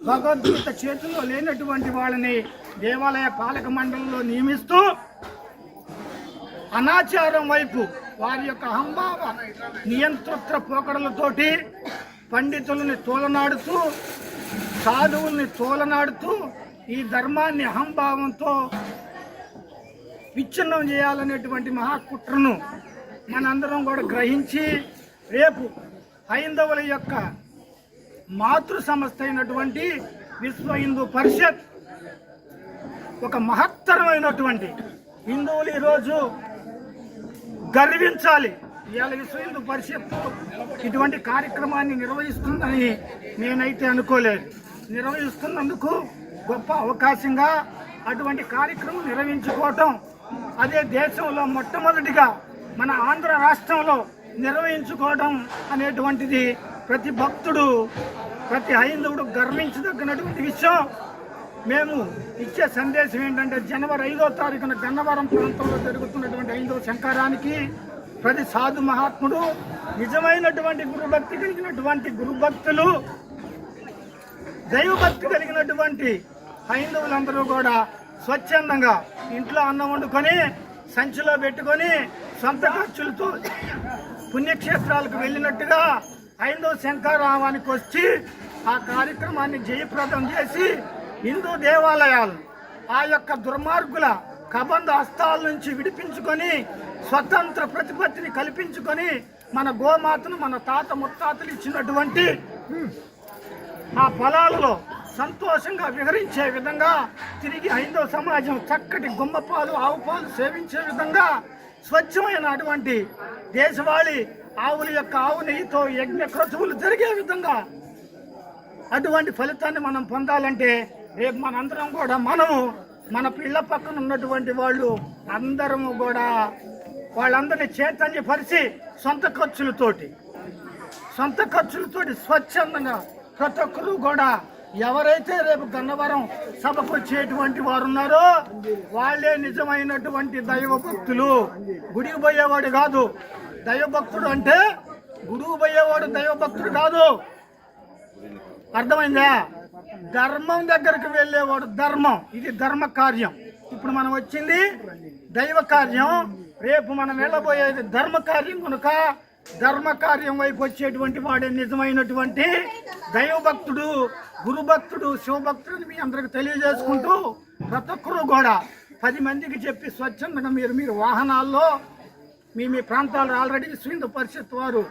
భగవద్గీత చేతుల్లో లేనటువంటి వాళ్ళని దేవాలయ పాలక మండలిలో నియమిస్తూ అనాచారం వైపు వారి యొక్క అహంభావ నియంతృత్వ పోకడలతోటి పండితుల్ని తోలనాడుతూ సాధువుల్ని తోలనాడుతూ ఈ ధర్మాన్ని అహంభావంతో విచ్ఛిన్నం చేయాలనేటువంటి మహాకుట్రను మనందరం కూడా గ్రహించి రేపు హైందవుల యొక్క మాతృ సంస్థ అయినటువంటి విశ్వ హిందూ పరిషత్ ఒక మహత్తరమైనటువంటి హిందువులు ఈరోజు గర్వించాలి. ఇవాళ విశ్వ హిందూ పరిషత్ ఇటువంటి కార్యక్రమాన్ని నిర్వహిస్తుందని నేనైతే అనుకోలేదు. నిర్వహిస్తున్నందుకు గొప్ప అవకాశంగా అటువంటి కార్యక్రమం నిర్వహించుకోవటం, అదే దేశంలో మొట్టమొదటిగా మన ఆంధ్ర రాష్ట్రంలో నిర్వహించుకోవడం అనేటువంటిది ప్రతి భక్తుడు, ప్రతి హైందవుడు గర్వించదగినటువంటి విషయం. మేము ఇచ్చే సందేశం ఏంటంటే జనవరి 5వ తారీఖున గన్నవరం ప్రాంతంలో జరుగుతున్నటువంటి హైందవ శంకరానికి ప్రతి సాధు మహాత్ముడు, నిజమైనటువంటి గురుభక్తి కలిగినటువంటి గురుభక్తులు, దైవభక్తి కలిగినటువంటి హైందవులందరూ కూడా స్వచ్ఛందంగా ఇంట్లో అన్నం వండుకొని సంచిలో పెట్టుకొని సొంత ఖర్చులతో పుణ్యక్షేత్రాలకు వెళ్ళినట్టుగా హైందవ శంకరావానికి వచ్చి ఆ కార్యక్రమాన్ని జయప్రదం చేసి హిందూ దేవాలయాలు ఆ యొక్క దుర్మార్గుల కబంధ హస్తాల నుంచి విడిపించుకొని స్వతంత్ర ప్రతిపత్తిని కల్పించుకొని మన గోమాతను మన తాత ముత్తాతలు ఇచ్చినటువంటి ఆ ఫలాలలో సంతోషంగా విహరించే విధంగా తిరిగి హైందవ సమాజం చక్కటి గుమ్మపాలు ఆవు పాలు సేవించే విధంగా స్వచ్ఛమైన అటువంటి దేశవాళీ ఆవుల యొక్క ఆవు నెయ్యితో యజ్ఞ క్రతువులు జరిగే విధంగా అటువంటి ఫలితాన్ని మనం పొందాలంటే రేపు మనందరం కూడా మన పిల్ల పక్కన ఉన్నటువంటి వాళ్ళు అందరము కూడా వాళ్ళందరినీ చైతన్యపరిచి సొంత ఖర్చులతోటి స్వచ్ఛందంగా ప్రతి ఒక్కరు కూడా ఎవరైతే రేపు గన్నవరం సభకు వచ్చేటువంటి వారు ఉన్నారో వాళ్ళే నిజమైనటువంటి దైవభక్తులు. గుడికి పోయేవాడు కాదు దైవభక్తుడు, అంటే గుడికి పోయేవాడు దైవభక్తుడు కాదు. అర్థమైందా? ధర్మం దగ్గరికి వెళ్ళేవాడు ధర్మం. ఇది ధర్మ కార్యం. ఇప్పుడు మనం వచ్చింది దైవ కార్యం, రేపు మనం వెళ్ళబోయేది ధర్మ కార్యం. కనుక ధర్మ కార్యం వైపు వచ్చేటువంటి వాడే నిజమైనటువంటి దైవభక్తుడు, గురుభక్తుడు, శివభక్తుడు మీ అందరికి తెలియజేసుకుంటూ ప్రతి ఒక్కరూ కూడా 10 మందికి చెప్పి స్వచ్ఛందంగా మీరు వాహనాల్లో మీ ప్రాంతాల్లో ఆల్రెడీ విశ్వ హిందూ పరిషత్ వారు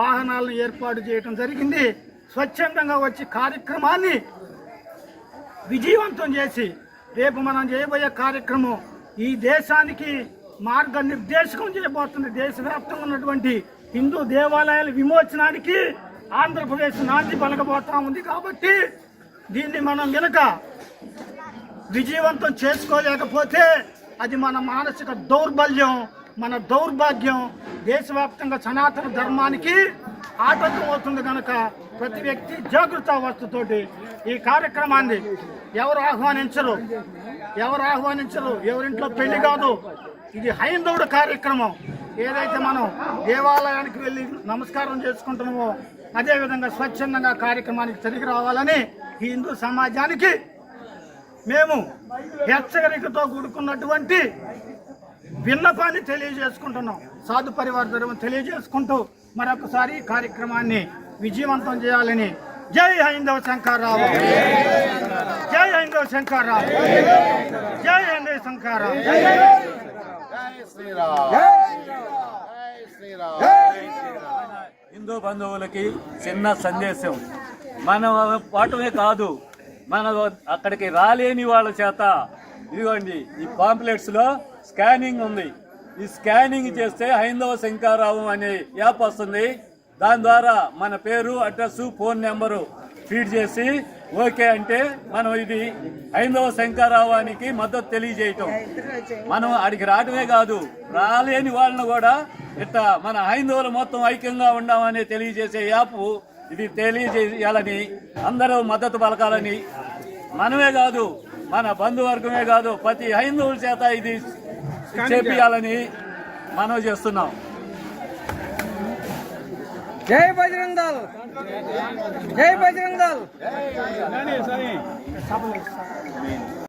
వాహనాలను ఏర్పాటు చేయడం జరిగింది. స్వచ్ఛందంగా వచ్చి కార్యక్రమాన్ని విజయవంతం చేసి రేపు మనం చేయబోయే కార్యక్రమం ఈ దేశానికి మార్గనిర్దేశకం చేయబోతుంది. దేశవ్యాప్తంగా ఉన్నటువంటి హిందూ దేవాలయాల విమోచనానికి ఆంధ్రప్రదేశ్ నాంది పలకబోతా ఉంది. కాబట్టి దీన్ని మనం గనక విజయవంతం చేసుకోలేకపోతే అది మన మానసిక దౌర్బల్యం, మన దౌర్భాగ్యం, దేశవ్యాప్తంగా సనాతన ధర్మానికి ఆటంకం అవుతుంది. కనుక ప్రతి వ్యక్తి జాగృత అవస్థతోటి ఈ కార్యక్రమాన్ని ఎవరు ఆహ్వానించరు, ఎవరింట్లో పెళ్లి కాదు. ఇది హైందవుడు కార్యక్రమం. ఏదైతే మనం దేవాలయానికి వెళ్ళి నమస్కారం చేసుకుంటున్నామో అదేవిధంగా స్వచ్ఛందంగా కార్యక్రమానికి తిరిగి రావాలని హిందూ సమాజానికి మేము హెచ్చరికతో కూడుకున్నటువంటి విన్నపాన్ని తెలియజేసుకుంటున్నాం. సాధు పరివార ధర్మం తెలియజేసుకుంటూ మరొకసారి కార్యక్రమాన్ని విజయవంతం చేయాలని జై హైందవ శంకర్రావు, జై హైందవ శంకర్రావు, జై హైందవ శంకర్రావు. హిందూ బంధువులకి చిన్న సందేశం. మన పాటమే కాదు, మన అక్కడికి రాలేని వాళ్ళ చేత ఇదిగోండి ఈ పాంప్లెట్స్ లో స్కానింగ్ ఉంది. ఈ స్కానింగ్ చేస్తే హైందవ శంకర్రావు అనే యాప్ వస్తుంది. దాని ద్వారా మన పేరు, అడ్రస్, ఫోన్ నెంబరు ఫీడ్ చేసి ఓకే అంటే మనం ఇది హైందవ శంకర్రావానికి మద్దతు తెలియజేయటం. మనం అడిగి రావటమే కాదు, రాలేని వాళ్ళను కూడా ఇట్లా మన హైందవులు మొత్తం ఐక్యంగా ఉండామని తెలియజేసే యాప్ ఇది. తెలియజేయాలని అందరూ మద్దతు పలకాలని, మనమే కాదు మన బంధువర్గమే కాదు ప్రతి హైందవుల చేత ఇది చేపియాలని మనం చేస్తున్నాం. జై బజరంగ్ దళ్, జై బజరంగ్ దళ్.